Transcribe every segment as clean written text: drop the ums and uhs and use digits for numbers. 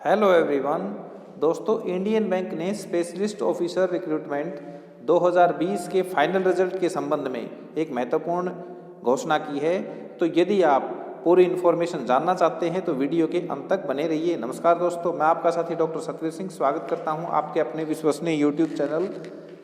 Hello everyone. दोस्तों, Indian bank ने specialist officer recruitment 2020 के फाइनल रिजल्ट के संबंध में एक महत्वपूर्ण घोषणा की है। तो यदि आप पूरी इन्फॉर्मेशन जानना चाहते हैं तो वीडियो के अंत तक बने रहिए। नमस्कार दोस्तों, मैं आपका साथी डॉक्टर सतवीर सिंह स्वागत करता हूं आपके अपने विश्वसनीय यूट्यूब चैनल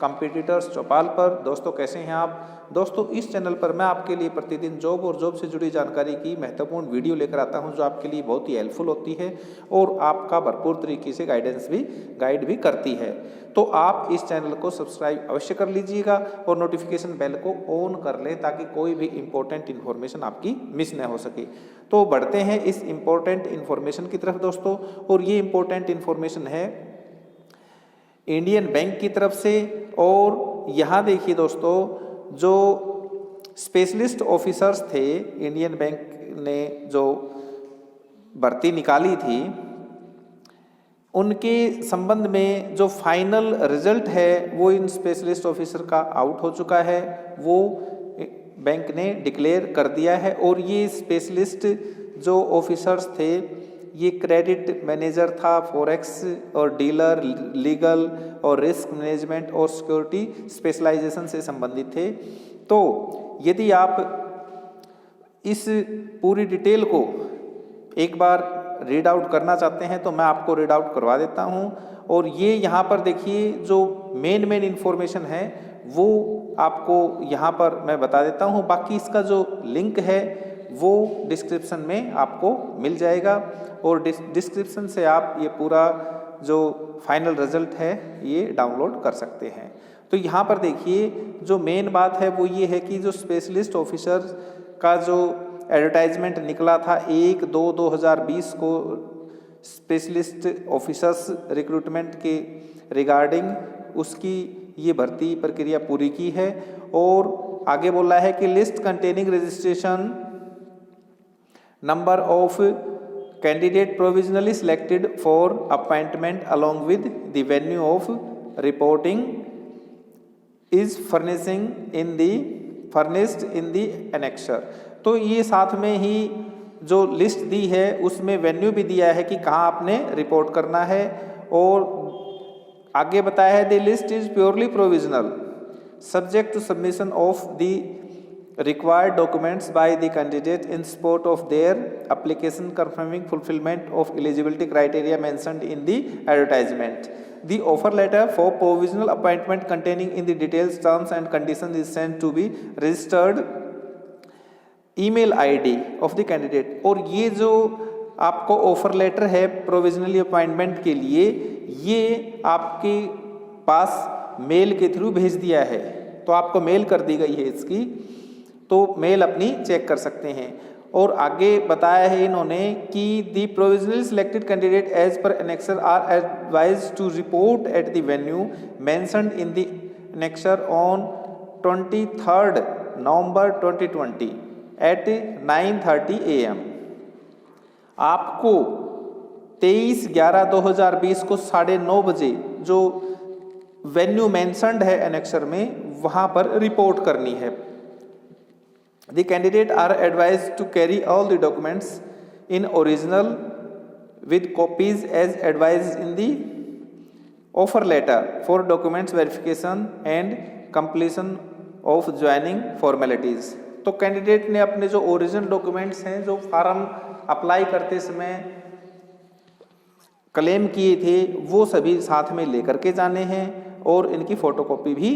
कॉम्पिटिटर्स चौपाल पर। दोस्तों, कैसे हैं आप? दोस्तों, इस चैनल पर मैं आपके लिए प्रतिदिन जॉब और जॉब से जुड़ी जानकारी की महत्वपूर्ण वीडियो लेकर आता हूं जो आपके लिए बहुत ही हेल्पफुल होती है और आपका भरपूर तरीके से गाइड भी करती है। तो आप इस चैनल को सब्सक्राइब अवश्य कर लीजिएगा और नोटिफिकेशन बेल को ऑन कर लें ताकि कोई भी इम्पोर्टेंट इन्फॉर्मेशन आपकी मिस न हो सके। तो बढ़ते हैं इस इम्पोर्टेंट इन्फॉर्मेशन की तरफ दोस्तों, और ये इम्पोर्टेंट इन्फॉर्मेशन है इंडियन बैंक की तरफ से। और यहाँ देखिए दोस्तों, जो स्पेशलिस्ट ऑफिसर्स थे, इंडियन बैंक ने जो भर्ती निकाली थी, उनके संबंध में जो फाइनल रिजल्ट है वो इन स्पेशलिस्ट ऑफिसर का आउट हो चुका है, वो बैंक ने डिक्लेयर कर दिया है। और ये स्पेशलिस्ट जो ऑफिसर्स थे, ये क्रेडिट मैनेजर था, फॉरेक्स और डीलर, लीगल और रिस्क मैनेजमेंट और सिक्योरिटी स्पेशलाइजेशन से संबंधित थे। तो यदि आप इस पूरी डिटेल को एक बार रीड आउट करना चाहते हैं तो मैं आपको रीड आउट करवा देता हूं। और ये यहाँ पर देखिए, जो मेन इन्फॉर्मेशन है वो आपको यहाँ पर मैं बता देता हूँ। बाकी इसका जो लिंक है वो डिस्क्रिप्शन में आपको मिल जाएगा और डिस्क्रिप्शन से आप ये पूरा जो फाइनल रिजल्ट है ये डाउनलोड कर सकते हैं। तो यहाँ पर देखिए, जो मेन बात है वो ये है कि जो स्पेशलिस्ट ऑफिसर का जो एडवर्टाइजमेंट निकला था 1/2/2020 को स्पेशलिस्ट ऑफिसर्स रिक्रूटमेंट के रिगार्डिंग, उसकी ये भर्ती प्रक्रिया पूरी की है। और आगे बोला है कि list containing registration number of candidate provisionally selected for appointment along with the venue of reporting is furnished in the annexure। तो ये साथ में ही जो लिस्ट दी है उसमें वेन्यू भी दिया है कि कहाँ आपने रिपोर्ट करना है। और आगे बताया है the list is purely provisional subject to submission of the required documents by the candidate in support of their application confirming fulfillment of eligibility criteria mentioned in the advertisement. The offer letter for provisional appointment containing in the details, terms and conditions is sent to be registered email ID of the candidate। और ये जो आपको offer letter है provisionally appointment के लिए, ये आपके पास mail के थ्रू भेज दिया है। तो आपको मेल कर दी गई है इसकी, तो मेल अपनी चेक कर सकते हैं। और आगे बताया है इन्होंने कि the provisionally selected candidate as per annexure are advised to report at the venue mentioned in the annexure on 23 November 2020 at 9:30 AM। आपको 23/11/2020 को 9:30 बजे जो वेन्यू मेंशन्ड है एनेक्सर में, वहां पर रिपोर्ट करनी है। The candidate are advised to carry all the documents in original with copies as advised in the offer letter for documents verification and completion of joining formalities। तो candidate ने अपने जो ओरिजिनल डॉक्यूमेंट्स हैं, जो form apply करते समय claim किए थे, वो सभी साथ में लेकर के जाने हैं और इनकी फोटोकॉपी भी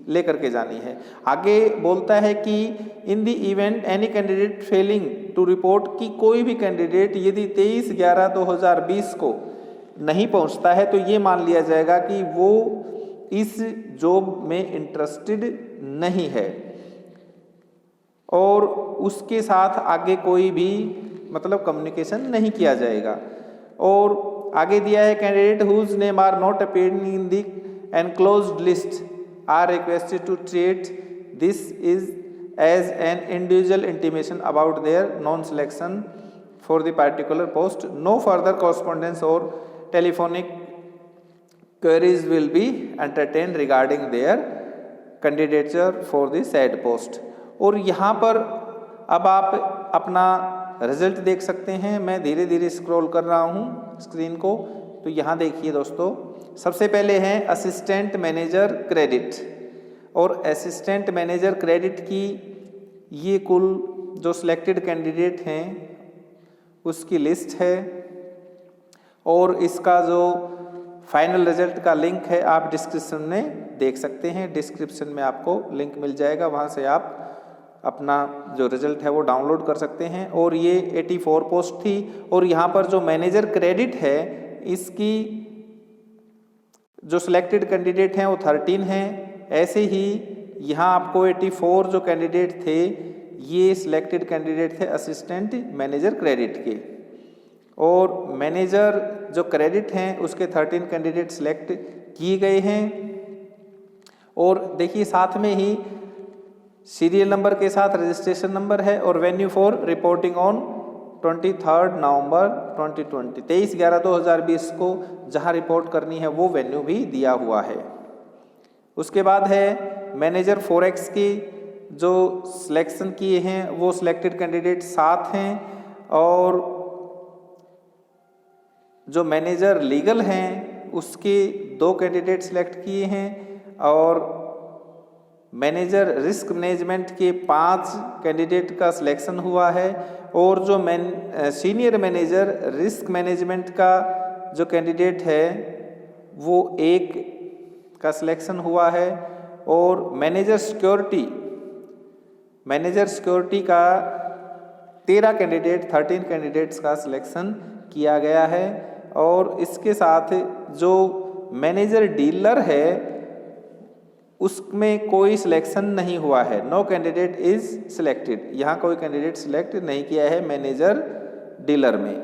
लेकर के जानी है। आगे बोलता है कि in the event any candidate failing to report, कि कोई भी कैंडिडेट यदि 23/11/2020 को नहीं पहुंचता है तो ये मान लिया जाएगा कि वो इस जॉब में इंटरेस्टेड नहीं है और उसके साथ आगे कोई भी मतलब कम्युनिकेशन नहीं किया जाएगा। और आगे दिया है candidate whose name are not appearing in the enclosed list are requested to treat this is as an individual intimation about their non-selection for the particular post. No further correspondence or telephonic queries will be entertained regarding their candidature for the said post। और यहाँ पर अब आप अपना result देख सकते हैं। मैं धीरे धीरे स्क्रॉल कर रहा हूँ स्क्रीन को। तो यहाँ देखिए दोस्तों, सबसे पहले है असिस्टेंट मैनेजर क्रेडिट, और असिस्टेंट मैनेजर क्रेडिट की ये कुल जो सिलेक्टेड कैंडिडेट हैं उसकी लिस्ट है, और इसका जो फाइनल रिजल्ट का लिंक है आप डिस्क्रिप्शन में देख सकते हैं। डिस्क्रिप्शन में आपको लिंक मिल जाएगा, वहाँ से आप अपना जो रिजल्ट है वो डाउनलोड कर सकते हैं। और ये 84 पोस्ट थी, और यहाँ पर जो मैनेजर क्रेडिट है इसकी जो सिलेक्टेड कैंडिडेट हैं वो 13 हैं। ऐसे ही यहाँ आपको 84 जो कैंडिडेट थे ये सिलेक्टेड कैंडिडेट थे असिस्टेंट मैनेजर क्रेडिट के, और मैनेजर जो क्रेडिट हैं उसके 13 कैंडिडेट सिलेक्ट किए गए हैं। और देखिए साथ में ही सीरियल नंबर के साथ रजिस्ट्रेशन नंबर है, और venue for reporting on 23 November 2020, 23/11/2020 को जहां रिपोर्ट करनी है वो वेन्यू भी दिया हुआ है। उसके बाद है मैनेजर फॉरेक्स की जो सिलेक्शन किए हैं वो सिलेक्टेड कैंडिडेट 7 हैं, और जो मैनेजर लीगल हैं उसके 2 कैंडिडेट सिलेक्ट किए हैं, और मैनेजर रिस्क मैनेजमेंट के 5 कैंडिडेट का सिलेक्शन हुआ है, और जो सीनियर मैनेजर रिस्क मैनेजमेंट का जो कैंडिडेट है वो 1 का सिलेक्शन हुआ है, और मैनेजर सिक्योरिटी का 13 कैंडिडेट्स का सिलेक्शन किया गया है। और इसके साथ जो मैनेजर डीलर है उसमें कोई सिलेक्शन नहीं हुआ है, नो कैंडिडेट इज सिलेक्टेड, यहाँ कोई कैंडिडेट सिलेक्ट नहीं किया है मैनेजर डीलर में।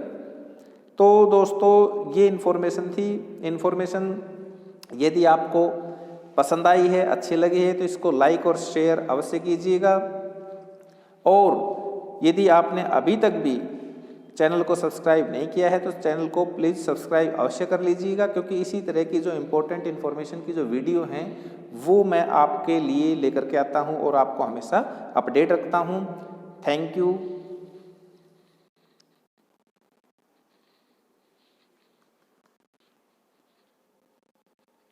तो दोस्तों ये इन्फॉर्मेशन थी। इन्फॉर्मेशन यदि आपको पसंद आई है, अच्छी लगी है, तो इसको लाइक और शेयर अवश्य कीजिएगा। और यदि आपने अभी तक भी चैनल को सब्सक्राइब नहीं किया है तो चैनल को प्लीज़ सब्सक्राइब अवश्य कर लीजिएगा, क्योंकि इसी तरह की जो इम्पोर्टेंट इन्फॉर्मेशन की जो वीडियो हैं वो मैं आपके लिए लेकर के आता हूं और आपको हमेशा अपडेट रखता हूं। Thank you.